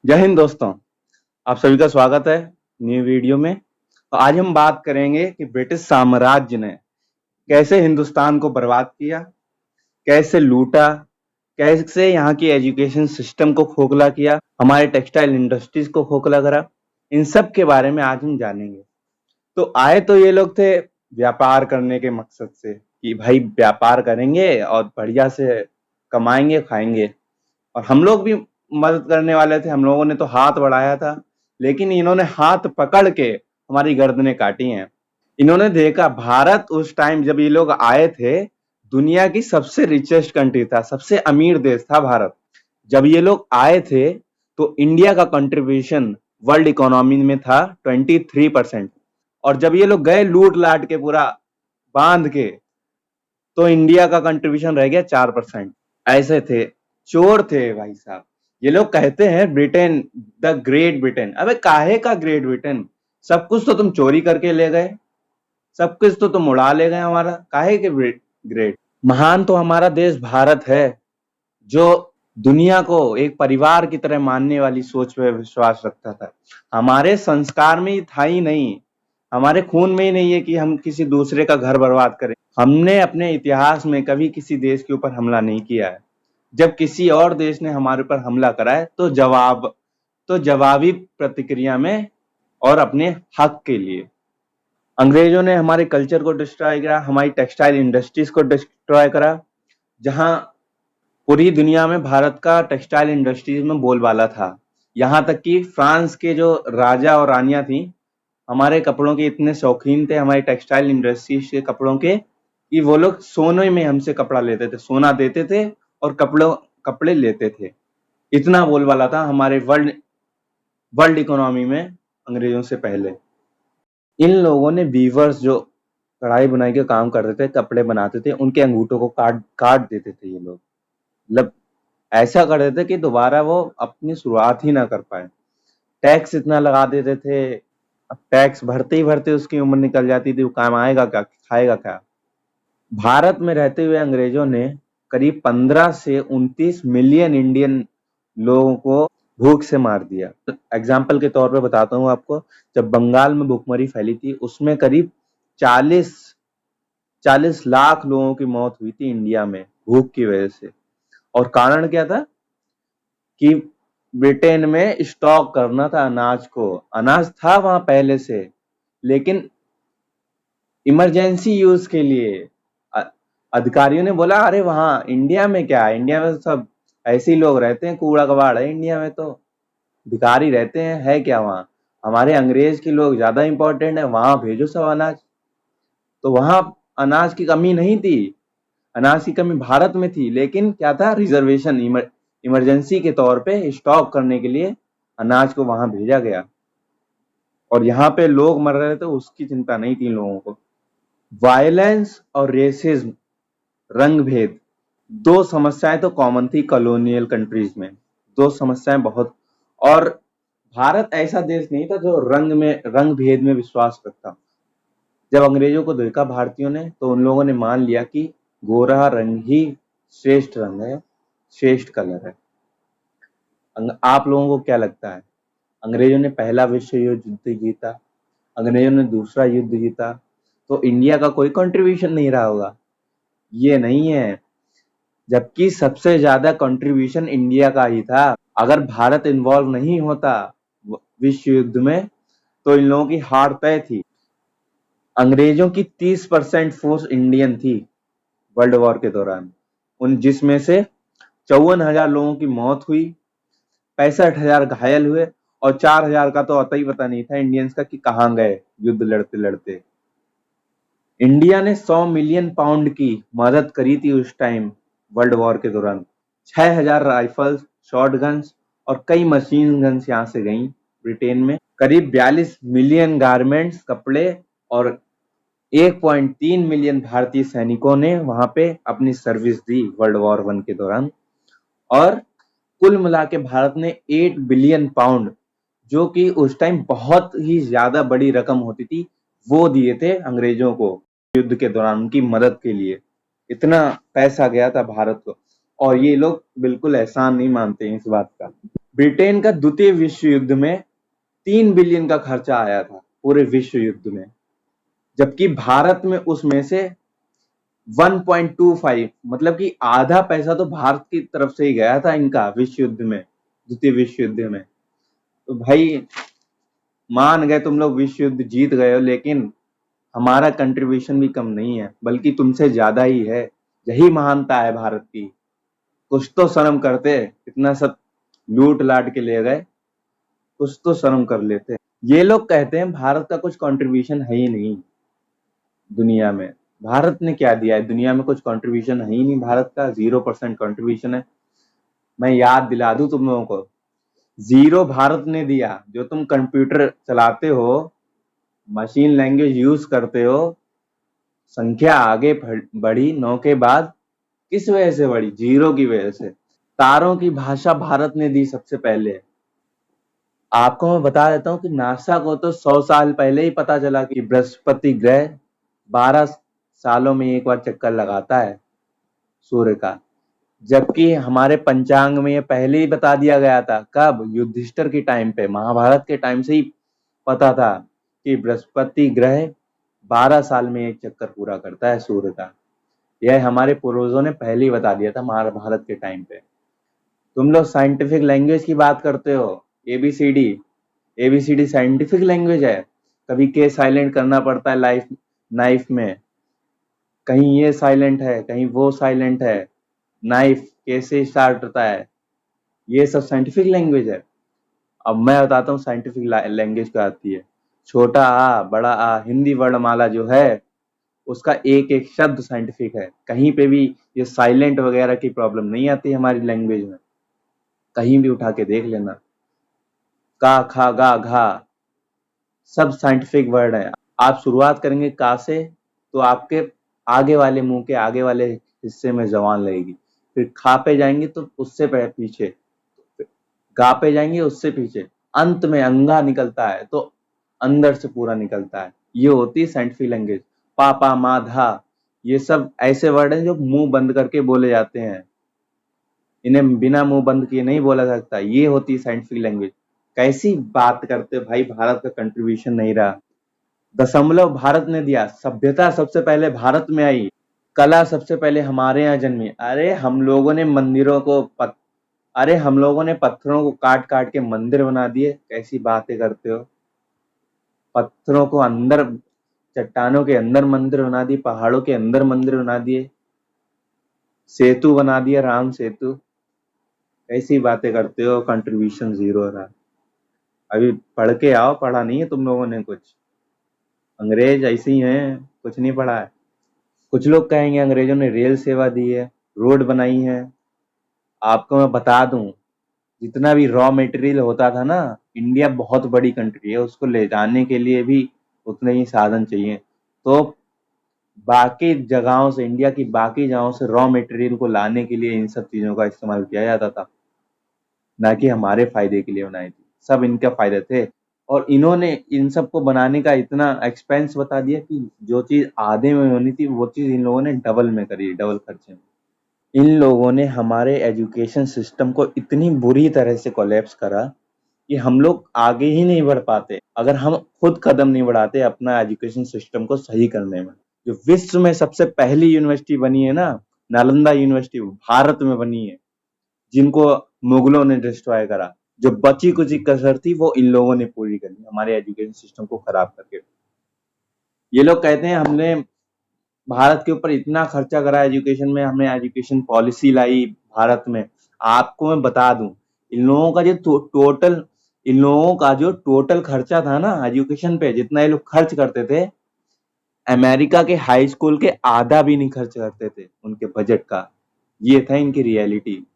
जय हिंद दोस्तों। आप सभी का स्वागत है न्यू वीडियो में। तो आज हम बात करेंगे कि ब्रिटिश साम्राज्य ने कैसे हिंदुस्तान को बर्बाद किया, कैसे लूटा, कैसे यहाँ की एजुकेशन सिस्टम को खोखला किया, हमारे टेक्सटाइल इंडस्ट्रीज को खोखला करा। इन सब के बारे में आज हम जानेंगे। तो आए तो ये लोग थे व्यापार करने के मकसद से कि भाई व्यापार करेंगे और बढ़िया से कमाएंगे खाएंगे, और हम लोग भी मदद करने वाले थे। हम लोगों ने तो हाथ बढ़ाया था, लेकिन इन्होंने हाथ पकड़ के हमारी गर्दनें काटी हैं। इन्होंने देखा भारत उस टाइम जब ये लोग आए थे, दुनिया की सबसे रिचेस्ट कंट्री था, सबसे अमीर देश था भारत। जब ये लोग आए थे तो इंडिया का कंट्रीब्यूशन वर्ल्ड इकोनॉमी में था 23%, और जब ये लोग गए लूट लाट के पूरा बांध के, तो इंडिया का कंट्रीब्यूशन रह गया 4%। ऐसे थे, चोर थे भाई साहब। ये लोग कहते हैं ब्रिटेन द ग्रेट ब्रिटेन। अबे काहे का ग्रेट ब्रिटेन? सब कुछ तो तुम चोरी करके ले गए, सब कुछ तो तुम उड़ा ले गए हमारा। काहे के ग्रेट? महान तो हमारा देश भारत है, जो दुनिया को एक परिवार की तरह मानने वाली सोच पे विश्वास रखता था। हमारे संस्कार में था ही नहीं, हमारे खून में ही नहीं है कि हम किसी दूसरे का घर बर्बाद करें। हमने अपने इतिहास में कभी किसी देश के ऊपर हमला नहीं किया है। जब किसी और देश ने हमारे ऊपर हमला करा है तो जवाबी प्रतिक्रिया में और अपने हक के लिए। अंग्रेजों ने हमारे कल्चर को डिस्ट्रॉय करा, हमारी टेक्सटाइल इंडस्ट्रीज को डिस्ट्रॉय करा, जहां पूरी दुनिया में भारत का टेक्सटाइल इंडस्ट्रीज में बोलबाला था। यहाँ तक कि फ्रांस के जो राजा और रानियां थी, हमारे कपड़ों के इतने शौकीन थे, हमारी टेक्सटाइल इंडस्ट्रीज के कपड़ों के, कि वो लोग सोने में हमसे कपड़ा लेते थे, सोना देते थे और कपड़े लेते थे। इतना बोलबाला था हमारे वर्ल्ड वर्ल्ड इकोनॉमी में अंग्रेजों से पहले। इन लोगों ने वीवर्स जो कढ़ाई बुनाई के काम करते थे, कपड़े बनाते थे, उनके अंगूठों को काट काट देते थे ये लोग। मतलब ऐसा कर देते कि दोबारा वो अपनी शुरुआत ही ना कर पाए। टैक्स इतना लगा देते थे, अब टैक्स भरते ही भरते उसकी उम्र निकल जाती थी, वो कमाएगा क्या, खाएगा क्या। भारत में रहते हुए अंग्रेजों ने करीब 15 से 29 मिलियन इंडियन लोगों को भूख से मार दिया। एग्जाम्पल के तौर पे बताता हूँ आपको, जब बंगाल में भूखमरी फैली थी, उसमें करीब 40 40 लाख लोगों की मौत हुई थी इंडिया में भूख की वजह से। और कारण क्या था कि ब्रिटेन में स्टॉक करना था अनाज को। अनाज था वहां पहले से, लेकिन इमरजेंसी यूज के लिए अधिकारियों ने बोला अरे वहां इंडिया में क्या है, इंडिया में तो सब ऐसे ही लोग रहते हैं, कूड़ा कबाड़ है इंडिया में, तो भिखारी रहते हैं, है क्या वहां? हमारे अंग्रेज के लोग ज्यादा इंपॉर्टेंट है, वहां भेजो सब अनाज। तो वहां अनाज की कमी नहीं थी, अनाज की कमी भारत में थी, लेकिन क्या था, रिजर्वेशन, इमरजेंसी के तौर पे स्टॉक करने के लिए अनाज को वहां भेजा गया। और यहाँ पे लोग मर रहे थे, उसकी चिंता नहीं थी लोगों को। वायलेंस और रेसिज्म, रंग भेद, दो समस्याएं तो कॉमन थी कॉलोनियल कंट्रीज में, दो समस्याएं बहुत। और भारत ऐसा देश नहीं था जो रंग भेद में विश्वास रखता। जब अंग्रेजों को देखा भारतीयों ने, तो उन लोगों ने मान लिया कि गोरा रंग ही श्रेष्ठ रंग है, श्रेष्ठ कलर है। आप लोगों को क्या लगता है, अंग्रेजों ने पहला विश्व युद्ध जीता, अंग्रेजों ने दूसरा युद्ध जीता, तो इंडिया का कोई कंट्रीब्यूशन नहीं रहा होगा? ये नहीं है, जबकि सबसे ज्यादा कंट्रीब्यूशन इंडिया का ही था। अगर भारत इन्वॉल्व नहीं होता विश्व युद्ध में, तो इन लोगों की हार तय थी। अंग्रेजों की 30% फोर्स इंडियन थी वर्ल्ड वॉर के दौरान, उन जिसमें से 54,000 लोगों की मौत हुई, 65,000 घायल हुए, और 4,000 का तो अता ही पता नहीं था इंडियंस का कि कहाँ गए युद्ध लड़ते लड़ते। इंडिया ने 100 मिलियन पाउंड की मदद करी थी उस टाइम वर्ल्ड वॉर के दौरान। 6,000 राइफल्स, शॉर्ट गन्स और कई मशीन गन्स यहाँ से गई ब्रिटेन में। करीब 42 मिलियन गारमेंट्स, कपड़े, और 1.3 मिलियन भारतीय सैनिकों ने वहां पे अपनी सर्विस दी वर्ल्ड वॉर 1 के दौरान। और कुल मिला के भारत ने 8 बिलियन पाउंड, जो कि उस टाइम बहुत ही ज्यादा बड़ी रकम होती थी, वो दिए थे अंग्रेजों को युद्ध के दौरान उनकी मदद के लिए। इतना पैसा गया था भारत को, और ये लोग बिल्कुल एहसान नहीं मानते हैं इस बात का। ब्रिटेन का द्वितीय विश्व युद्ध में 3 बिलियन का खर्चा आया था पूरे विश्व युद्ध में, जबकि भारत में उसमें से 1.25 मतलब कि आधा पैसा तो भारत की तरफ से ही गया था इनका विश्व युद्ध में, द्वितीय विश्व युद्ध में। तो भाई मान गए तुम लोग विश्व युद्ध जीत गए हो, लेकिन हमारा कंट्रीब्यूशन भी कम नहीं है, बल्कि तुमसे ज्यादा ही है। यही महानता है भारत की। कुछ तो शर्म करते, इतना सब लूट लाट के ले गए, कुछ तो शर्म कर लेते। ये लोग कहते हैं भारत का कुछ कंट्रीब्यूशन है ही नहीं दुनिया में। भारत ने क्या दिया है दुनिया में? कुछ कंट्रीब्यूशन है ही नहीं भारत का, 0% कंट्रीब्यूशन है। मैं याद दिला दूं तुम लोगों को, 0 भारत ने दिया। जो तुम कंप्यूटर चलाते हो, मशीन लैंग्वेज यूज करते हो, संख्या आगे बढ़ी 9 के बाद, किस वजह से बढ़ी? 0 की वजह से। तारों की भाषा भारत ने दी सबसे पहले। आपको मैं बता देता हूँ कि नासा को तो 100 साल पहले ही पता चला कि बृहस्पति ग्रह 12 सालों में एक बार चक्कर लगाता है सूर्य का, जबकि हमारे पंचांग में ये पहले ही बता दिया गया था। कब? युधिष्ठिर के टाइम पे, महाभारत के टाइम से ही पता था कि बृहस्पति ग्रह 12 साल में एक चक्कर पूरा करता है सूर्य का। यह हमारे पूर्वजों ने पहले ही बता दिया था महाभारत के टाइम पे। तुम लोग साइंटिफिक लैंग्वेज की बात करते हो, एबीसीडी। एबीसीडी साइंटिफिक लैंग्वेज है? कभी के साइलेंट करना पड़ता है लाइफ नाइफ में, कहीं ये साइलेंट है, कहीं वो साइलेंट है, नाइफ कैसे स्टार्ट होता है, ये सब साइंटिफिक लैंग्वेज है। अब मैं बताता हूँ साइंटिफिक लैंग्वेज क्या आती है। छोटा आ बड़ा आ, हिंदी वर्णमाला जो है उसका एक एक शब्द साइंटिफिक है। कहीं पे भी ये साइलेंट वगैरह की प्रॉब्लम नहीं आती हमारी लैंग्वेज में, कहीं भी उठा के देख लेना। का खा गा घा सब साइंटिफिक वर्ड है। आप शुरुआत करेंगे का से तो आपके आगे वाले मुंह के आगे वाले हिस्से में जबान लगेगी, फिर खा पे जाएंगे तो उससे पीछे, गा पे जाएंगे उससे पीछे, अंत में अंगा निकलता है तो अंदर से पूरा निकलता है। ये होती है साइंटिफिक लैंग्वेज। पा मा धा, ये सब ऐसे वर्ड हैं जो मुंह बंद करके बोले जाते हैं, इन्हें बिना मुंह बंद किए नहीं बोला सकता। ये होती है साइंटिफिक लैंग्वेज। कैसी बात करते हो भाई, भारत का कंट्रीब्यूशन नहीं रहा। दशमलव भारत ने दिया, सभ्यता सबसे पहले भारत में आई, कला सबसे पहले हमारे यहाँ जन्मी। अरे हम लोगों ने मंदिरों को अरे हम लोगों ने पत्थरों को काट काट के मंदिर बना दिए। कैसी बातें करते हो? पत्थरों को अंदर, चट्टानों के अंदर मंदिर बना दिए, पहाड़ों के अंदर मंदिर बना दिए, सेतु बना दिया, राम सेतु। ऐसी बातें करते हो, कंट्रीब्यूशन 0 रहा। अभी पढ़ के आओ, पढ़ा नहीं है तुम लोगों ने कुछ। अंग्रेज ऐसे ही हैं, कुछ नहीं पढ़ा है। कुछ लोग कहेंगे अंग्रेजों ने रेल सेवा दी है, रोड बनाई है। आपको मैं बता दूं, जितना भी रॉ मटेरियल होता था ना, इंडिया बहुत बड़ी कंट्री है, उसको ले जाने के लिए भी उतने ही साधन चाहिए। तो बाकी जगहों से, इंडिया की बाकी जगहों से रॉ मटेरियल को लाने के लिए इन सब चीजों का इस्तेमाल किया जाता था, ना कि हमारे फायदे के लिए बनाई थी। सब इनका फायदे थे। और इन्होंने इन सब को बनाने का इतना एक्सपेंस बता दिया कि जो चीज आधे में होनी थी वो चीज इन लोगों ने डबल में करी, डबल खर्चे में। इन लोगों ने हमारे एजुकेशन सिस्टम को इतनी बुरी तरह से कोलैप्स करा कि हम लोग आगे ही नहीं बढ़ पाते अगर हम खुद कदम नहीं बढ़ाते अपना एजुकेशन सिस्टम को सही करने में। जो विश्व में सबसे पहली यूनिवर्सिटी बनी है ना, नालंदा यूनिवर्सिटी, भारत में बनी है, जिनको मुगलों ने डिस्ट्रॉय करा। जो बची कुची कसर थी वो इन लोगों ने पूरी करी हमारे एजुकेशन सिस्टम को खराब करके। ये लोग कहते हैं हमने भारत के ऊपर इतना खर्चा करा एजुकेशन में, हमने एजुकेशन पॉलिसी लाई भारत में। आपको मैं बता दूं, इन लोगों का जो टोटल खर्चा था ना एजुकेशन पे, जितना ये लोग खर्च करते थे, अमेरिका के हाई स्कूल के आधा भी नहीं खर्च करते थे उनके बजट का। ये था इनकी रियलिटी।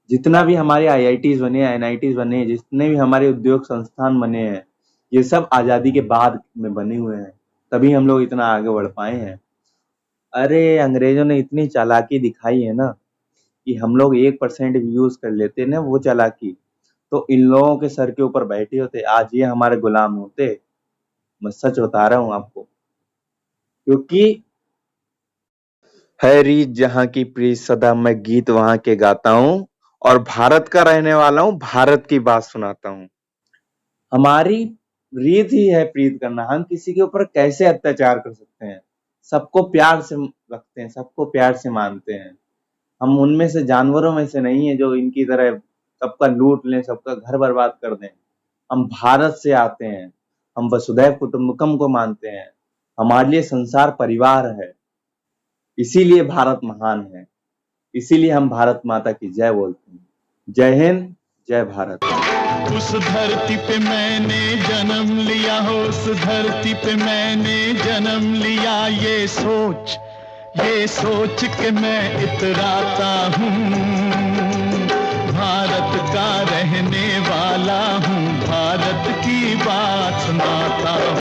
जितना भी हमारे आईआईटीज बने, एनआईटीज बने, जितने भी हमारे उद्योग संस्थान बने हैं, ये सब आजादी के बाद में बने हुए हैं, तभी हम लोग इतना आगे बढ़ पाए हैं। अरे अंग्रेजों ने इतनी चालाकी दिखाई है ना कि हम लोग 1% भी यूज कर लेते ना वो चालाकी, तो इन लोगों के सर के ऊपर बैठे होते, आज ये हमारे गुलाम होते। मैं सच बता रहा हूँ आपको, क्योंकि है रीत जहाँ की प्रीत सदा मैं गीत वहां के गाता हूँ, और भारत का रहने वाला हूँ, भारत की बात सुनाता हूँ। हमारी रीत ही है प्रीत करना। हम किसी के ऊपर कैसे अत्याचार कर सकते हैं? सबको प्यार से रखते हैं, सबको प्यार से मानते हैं। हम उनमें से जानवरों में से नहीं है जो इनकी तरह सबका लूट लें, सबका घर बर्बाद कर दें। हम भारत से आते हैं, हम वसुधैव कुटुंबकम को मानते हैं। हमारे लिए संसार परिवार है, इसीलिए भारत महान है, इसीलिए हम भारत माता की जय बोलते हैं। जय हिंद, जय भारत। उस धरती पे मैंने जन्म लिया हो, उस धरती पे मैंने जन्म लिया, ये सोच के मैं इतराता हूँ। भारत का रहने वाला हूँ, भारत की बात सुनाता हूँ।